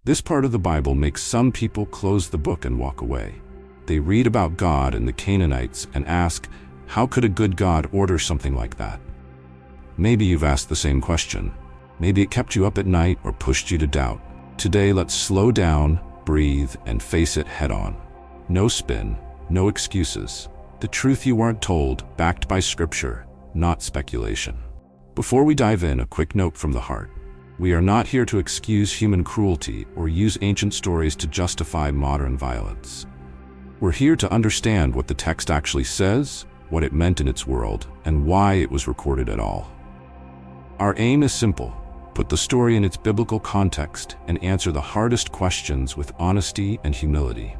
This part of the Bible makes some people close the book and walk away. They read about God and the Canaanites and ask, how could a good God order something like that? Maybe you've asked the same question. Maybe it kept you up at night or pushed you to doubt. Today, let's slow down, breathe, and face it head on. No spin, no excuses. The truth you weren't told, backed by Scripture, not speculation. Before we dive in, a quick note from the heart. We are not here to excuse human cruelty or use ancient stories to justify modern violence. We're here to understand what the text actually says, what it meant in its world, and why it was recorded at all. Our aim is simple: put the story in its biblical context and answer the hardest questions with honesty and humility.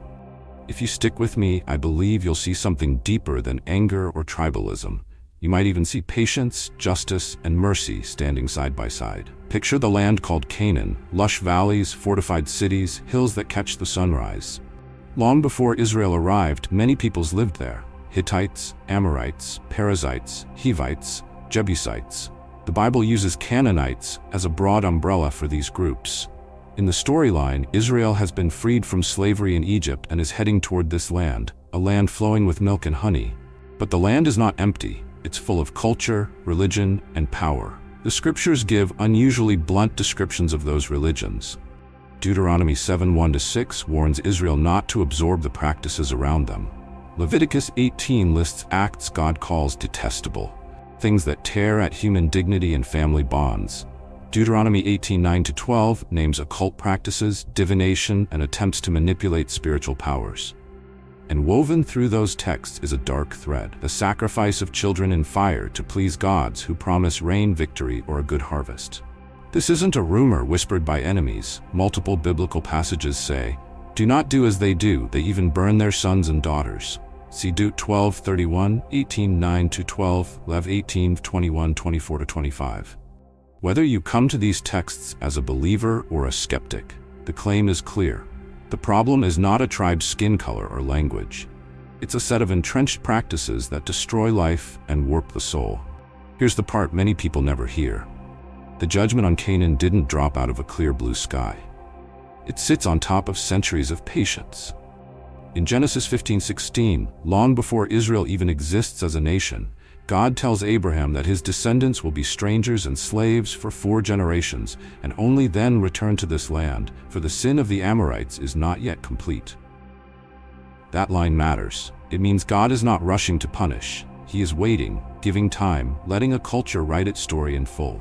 If you stick with me, I believe you'll see something deeper than anger or tribalism. You might even see patience, justice, and mercy standing side by side. Picture the land called Canaan, lush valleys, fortified cities, hills that catch the sunrise. Long before Israel arrived, many peoples lived there: Hittites, Amorites, Perizzites, Hivites, Jebusites. The Bible uses Canaanites as a broad umbrella for these groups. In the storyline, Israel has been freed from slavery in Egypt and is heading toward this land, a land flowing with milk and honey. But the land is not empty. It's full of culture, religion, and power. The scriptures give unusually blunt descriptions of those religions. Deuteronomy 7:1-6 warns Israel not to absorb the practices around them. Leviticus 18 lists acts God calls detestable, things that tear at human dignity and family bonds. Deuteronomy 18:9-12 names occult practices, divination, and attempts to manipulate spiritual powers. And woven through those texts is a dark thread: the sacrifice of children in fire to please gods who promise rain, victory, or a good harvest. This isn't a rumor whispered by enemies. Multiple biblical passages say, "Do not do as they do, they even burn their sons and daughters." See Deut 12:31, 18:9-12, Lev 18:21-24-25. Whether you come to these texts as a believer or a skeptic, the claim is clear. The problem is not a tribe's skin color or language. It's a set of entrenched practices that destroy life and warp the soul. Here's the part many people never hear. The judgment on Canaan didn't drop out of a clear blue sky. It sits on top of centuries of patience. In Genesis 15:16, long before Israel even exists as a nation, God tells Abraham that his descendants will be strangers and slaves for 4 generations, and only then return to this land, for the sin of the Amorites is not yet complete. That line matters. It means God is not rushing to punish. He is waiting, giving time, letting a culture write its story in full.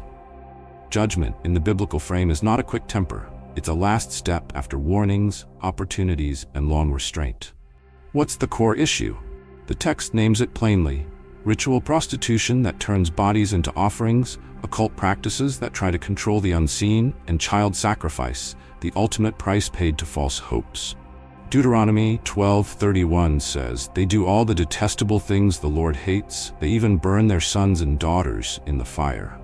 Judgment, in the biblical frame, is not a quick temper. It's a last step after warnings, opportunities, and long restraint. What's the core issue? The text names it plainly: ritual prostitution that turns bodies into offerings, occult practices that try to control the unseen, and child sacrifice, the ultimate price paid to false hopes. Deuteronomy 12:31 says, "They do all the detestable things the Lord hates. They even burn their sons and daughters in the fire."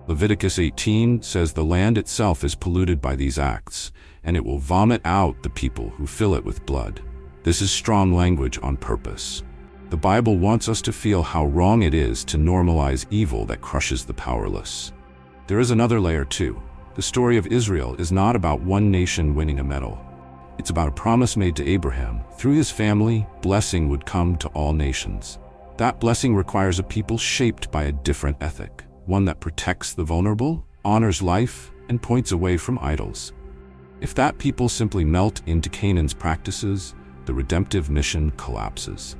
Leviticus 18 says the land itself is polluted by these acts, and it will vomit out the people who fill it with blood. This is strong language on purpose. The Bible wants us to feel how wrong it is to normalize evil that crushes the powerless. There is another layer too. The story of Israel is not about one nation winning a medal. It's about a promise made to Abraham. Through his family, blessing would come to all nations. That blessing requires a people shaped by a different ethic, one that protects the vulnerable, honors life, and points away from idols. If that people simply melt into Canaan's practices, the redemptive mission collapses.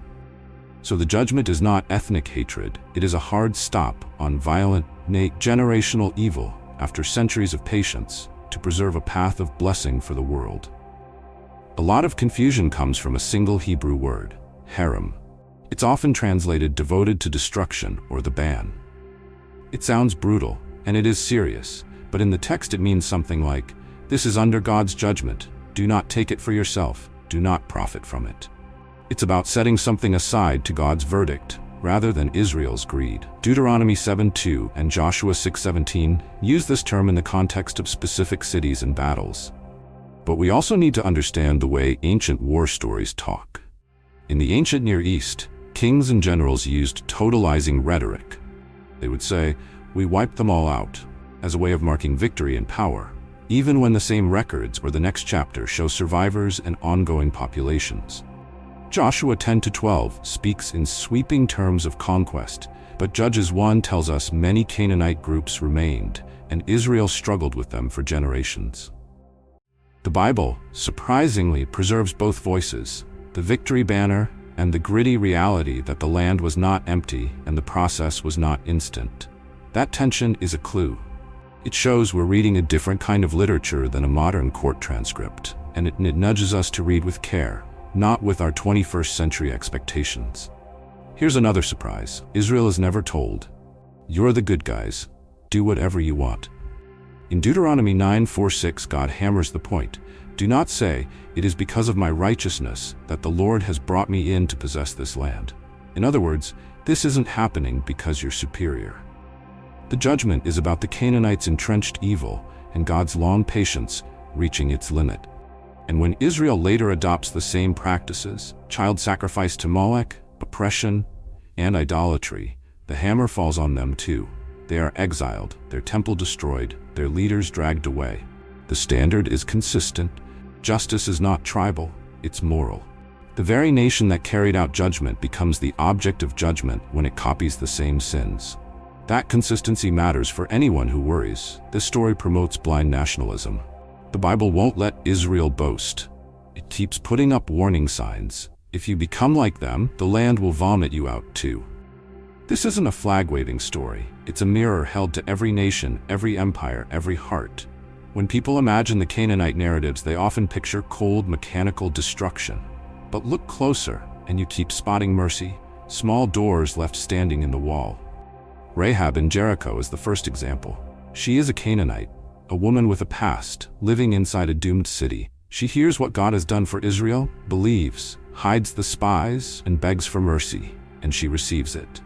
So the judgment is not ethnic hatred. It is a hard stop on violent, generational evil after centuries of patience to preserve a path of blessing for the world. A lot of confusion comes from a single Hebrew word, Herem. It's often translated devoted to destruction or the ban. It sounds brutal, and it is serious, but in the text it means something like, "This is under God's judgment. Do not take it for yourself. Do not profit from it." It's about setting something aside to God's verdict, rather than Israel's greed. Deuteronomy 7:2 and Joshua 6:17 use this term in the context of specific cities and battles. But we also need to understand the way ancient war stories talk. In the ancient Near East, kings and generals used totalizing rhetoric. They would say, "We wiped them all out," as a way of marking victory and power. even when the same records or the next chapter show survivors and ongoing populations. Joshua 10-12 speaks in sweeping terms of conquest, but Judges 1 tells us many Canaanite groups remained, and Israel struggled with them for generations. The Bible, surprisingly, preserves both voices, the victory banner and the gritty reality that the land was not empty and the process was not instant. That tension is a clue. It shows we're reading a different kind of literature than a modern court transcript, and it nudges us to read with care, not with our 21st century expectations. Here's another surprise. Israel is never told, "You're the good guys. Do whatever you want." In Deuteronomy 9:4-6, God hammers the point. "Do not say, 'It is because of my righteousness that the Lord has brought me in to possess this land.'" In other words, this isn't happening because you're superior. The judgment is about the Canaanites' entrenched evil and God's long patience reaching its limit. And when Israel later adopts the same practices, child sacrifice to Molech, oppression, and idolatry, the hammer falls on them too. They are exiled, their temple destroyed, their leaders dragged away. The standard is consistent. Justice is not tribal, it's moral. The very nation that carried out judgment becomes the object of judgment when it copies the same sins. That consistency matters for anyone who worries. This story promotes blind nationalism. The Bible won't let Israel boast. It keeps putting up warning signs. If you become like them, the land will vomit you out too. This isn't a flag-waving story. It's a mirror held to every nation, every empire, every heart. When people imagine the Canaanite narratives, they often picture cold, mechanical destruction. But look closer, and you keep spotting mercy, small doors left standing in the wall. Rahab in Jericho is the first example. She is a Canaanite, a woman with a past, living inside a doomed city. She hears what God has done for Israel, believes, hides the spies, and begs for mercy, and she receives it.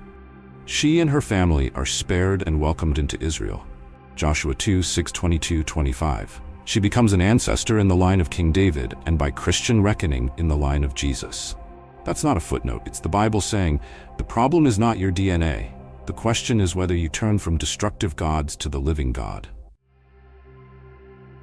She and her family are spared and welcomed into Israel. Joshua 2:6-22-25. She becomes an ancestor in the line of King David, and by Christian reckoning, in the line of Jesus. That's not a footnote, it's the Bible saying, the problem is not your DNA. The question is whether you turn from destructive gods to the living God.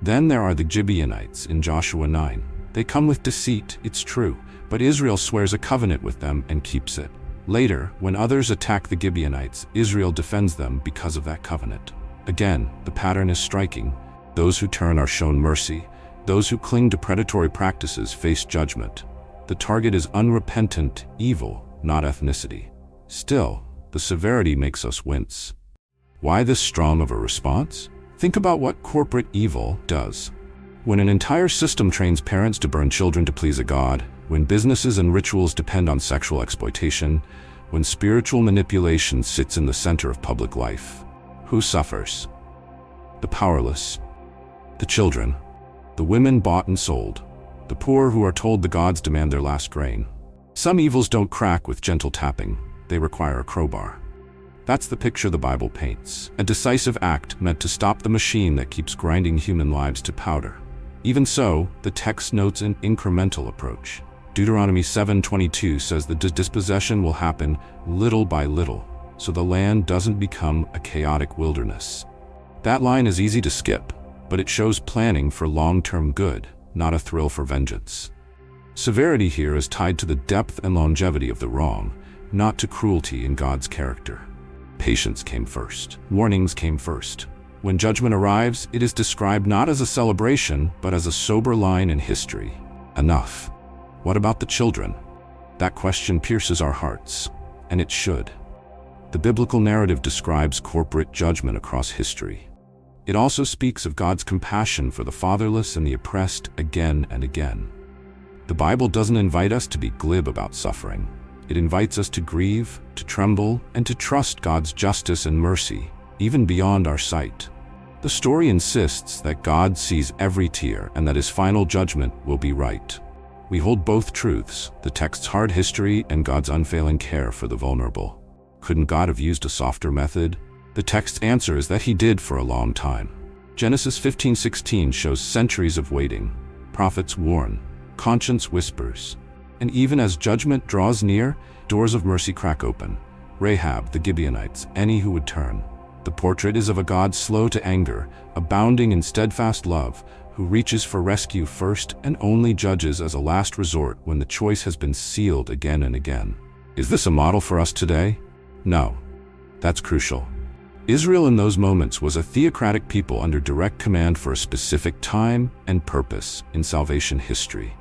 Then there are the Gibeonites in Joshua 9. They come with deceit, it's true, but Israel swears a covenant with them and keeps it. Later, when others attack the Gibeonites, Israel defends them because of that covenant. Again, the pattern is striking. Those who turn are shown mercy. Those who cling to predatory practices face judgment. The target is unrepentant evil, not ethnicity. Still, the severity makes us wince. Why this strong of a response? Think about what corporate evil does. When an entire system trains parents to burn children to please a god, when businesses and rituals depend on sexual exploitation, when spiritual manipulation sits in the center of public life, who suffers? The powerless, the children, the women bought and sold, the poor who are told the gods demand their last grain. Some evils don't crack with gentle tapping. They require a crowbar. That's the picture the Bible paints, a decisive act meant to stop the machine that keeps grinding human lives to powder. Even so, the text notes an incremental approach. Deuteronomy 7:22 says the dispossession will happen little by little, so the land doesn't become a chaotic wilderness. That line is easy to skip, but it shows planning for long-term good, not a thrill for vengeance. Severity here is tied to the depth and longevity of the wrong, not to cruelty in God's character. Patience came first. Warnings came first. When judgment arrives, it is described not as a celebration, but as a sober line in history. Enough. What about the children? That question pierces our hearts, and it should. The biblical narrative describes corporate judgment across history. It also speaks of God's compassion for the fatherless and the oppressed again and again. The Bible doesn't invite us to be glib about suffering. It invites us to grieve, to tremble, and to trust God's justice and mercy, even beyond our sight. The story insists that God sees every tear and that his final judgment will be right. We hold both truths, the text's hard history and God's unfailing care for the vulnerable. Couldn't God have used a softer method? The text's answer is that he did for a long time. Genesis 15:16 shows centuries of waiting. Prophets warn, conscience whispers. And even as judgment draws near, doors of mercy crack open. Rahab the Gibeonites, any who would turn. The portrait is of a God slow to anger, abounding in steadfast love, who reaches for rescue first and only judges as a last resort when the choice has been sealed again and again. Is this a model for us today? No. That's crucial. Israel in those moments was a theocratic people under direct command for a specific time and purpose in salvation history.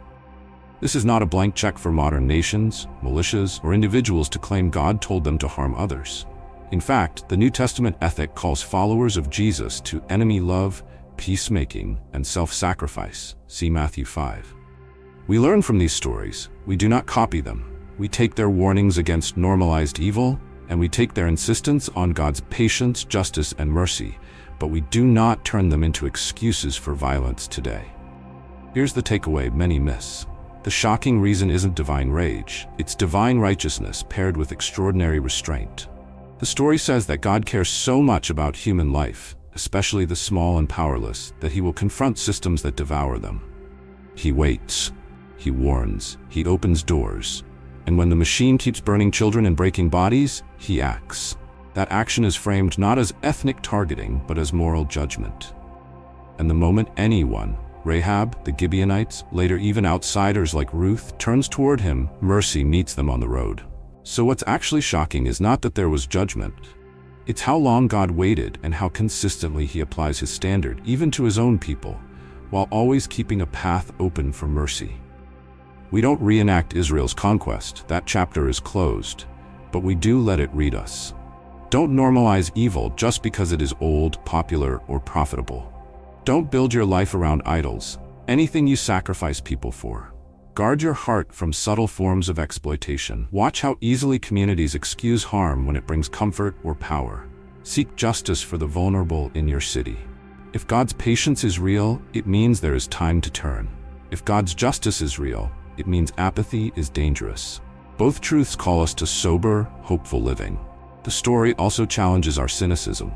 This is not a blank check for modern nations, militias, or individuals to claim God told them to harm others. In fact, the New Testament ethic calls followers of Jesus to enemy love, peacemaking, and self-sacrifice. See Matthew 5. We learn from these stories. We do not copy them. We take their warnings against normalized evil, and we take their insistence on God's patience, justice, and mercy, but we do not turn them into excuses for violence today. Here's the takeaway many miss. The shocking reason isn't divine rage. It's divine righteousness paired with extraordinary restraint. The story says that God cares so much about human life, especially the small and powerless, that he will confront systems that devour them. He waits. He warns. He opens doors. And when the machine keeps burning children and breaking bodies, he acts. That action is framed not as ethnic targeting, but as moral judgment. And the moment anyone, Rahab the Gibeonites, later even outsiders like Ruth, turns toward him, mercy meets them on the road. So what's actually shocking is not that there was judgment. It's how long God waited and how consistently he applies his standard, even to his own people, while always keeping a path open for mercy. We don't reenact Israel's conquest, that chapter is closed, but we do let it read us. Don't normalize evil just because it is old, popular, or profitable. Don't build your life around idols, anything you sacrifice people for. Guard your heart from subtle forms of exploitation. Watch how easily communities excuse harm when it brings comfort or power. Seek justice for the vulnerable in your city. If God's patience is real, it means there is time to turn. If God's justice is real, it means apathy is dangerous. Both truths call us to sober, hopeful living. The story also challenges our cynicism.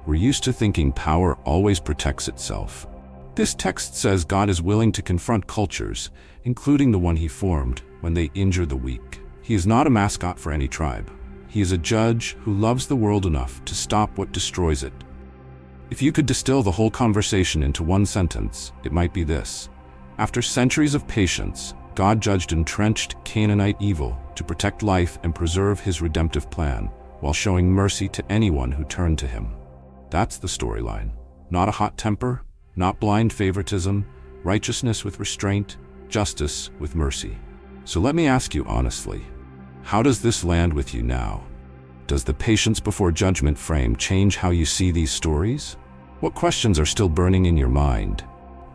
We're used to thinking power always protects itself. This text says God is willing to confront cultures, including the one he formed, when they injure the weak. He is not a mascot for any tribe. He is a judge who loves the world enough to stop what destroys it. If you could distill the whole conversation into one sentence, it might be this. After centuries of patience, God judged entrenched Canaanite evil to protect life and preserve his redemptive plan, while showing mercy to anyone who turned to him. That's the storyline. Not a hot temper, not blind favoritism, righteousness with restraint, justice with mercy. So let me ask you honestly, how does this land with you now? Does the patience before judgment frame change how you see these stories? What questions are still burning in your mind?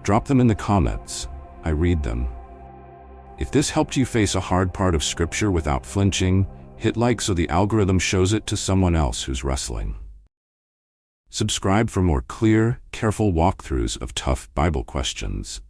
Drop them in the comments. I read them. If this helped you face a hard part of Scripture without flinching, hit like so the algorithm shows it to someone else who's wrestling. Subscribe for more clear, careful walkthroughs of tough Bible questions.